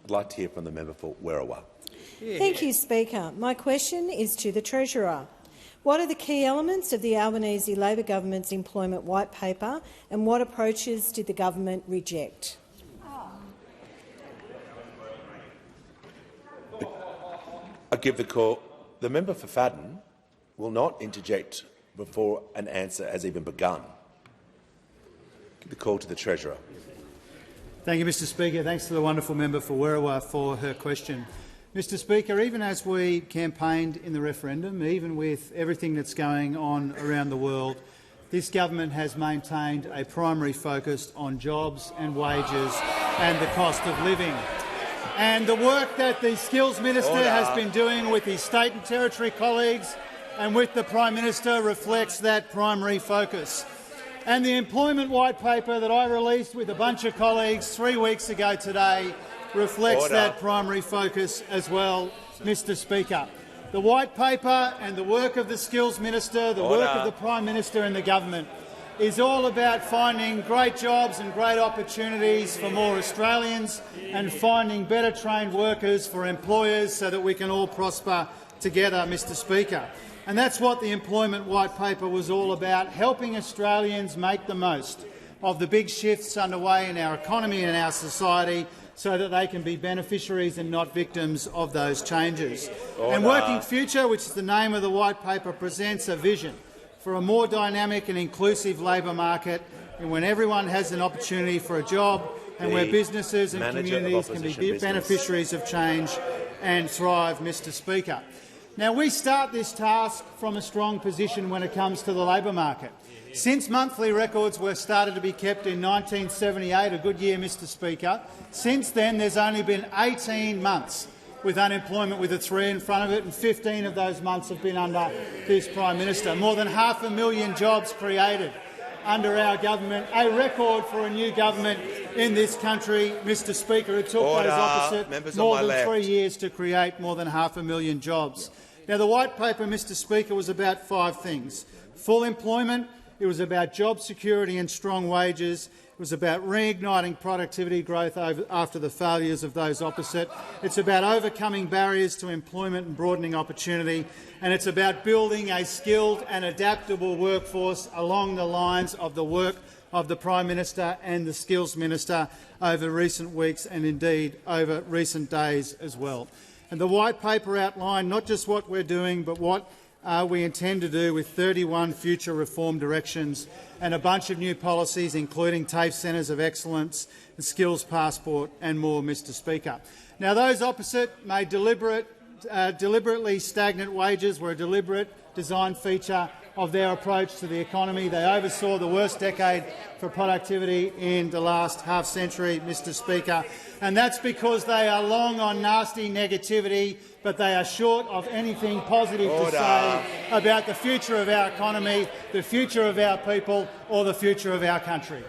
I'd like to hear from the member for Werriwa. Thank you, Speaker. My question is to the Treasurer. What are the key elements of the Albanese Labor government's employment white paper, and what approaches did the government reject? I give the call. The member for Fadden will not interject before an answer has even begun. Give the call to the Treasurer. Thank you, Mr Speaker. Thanks to the wonderful member for Werriwa for her question. Mr Speaker, even as we campaigned in the referendum, even with everything that's going on around the world, this government has maintained a primary focus on jobs and wages and the cost of living. And the work that the Skills Minister has been doing with his state and territory colleagues and with the Prime Minister reflects that primary focus. And the employment white paper that I released with a bunch of colleagues 3 weeks ago today reflects that primary focus as well, Mr Speaker. The white paper and the work of the Skills Minister, the work of the Prime Minister and the government is all about finding great jobs and great opportunities for more Australians and finding better trained workers for employers so that we can all prosper together, Mr Speaker. And that's what the employment white paper was all about, helping Australians make the most of the big shifts underway in our economy and our society so that they can be beneficiaries and not victims of those changes. And Working Future, which is the name of the white paper, presents a vision for a more dynamic and inclusive labour market, and when everyone has an opportunity for a job and where businesses and communities can be beneficiaries of change and thrive, Mr Speaker. Now, we start this task from a strong position when it comes to the labour market. Since monthly records were started to be kept in 1978, a good year, Mr Speaker, since then there's only been 18 months with unemployment with a 3 in front of it, and 15 of those months have been under this Prime Minister. More than 500,000 jobs created under our government, a record for a new government in this country, Mr Speaker. It took those opposite more than 3 years to create more than 500,000 jobs. Now, the white paper, Mr Speaker, was about 5 things: full employment, it was about job security and strong wages, it was about reigniting productivity growth after the failures of those opposite, it's about overcoming barriers to employment and broadening opportunity, and it's about building a skilled and adaptable workforce along the lines of the work of the Prime Minister and the Skills Minister over recent weeks and indeed over recent days as well. And the white paper outlined not just what we're doing but what we intend to do with 31 future reform directions and a bunch of new policies, including TAFE Centres of Excellence, the Skills Passport and more, Mr Speaker. Now, those opposite made deliberately stagnant wages were a deliberate design feature of their approach to the economy. They oversaw the worst decade for productivity in the last half-century, Mr Speaker, and that's because they are long on nasty negativity, but they are short of anything positive to say about the future of our economy, the future of our people or the future of our country.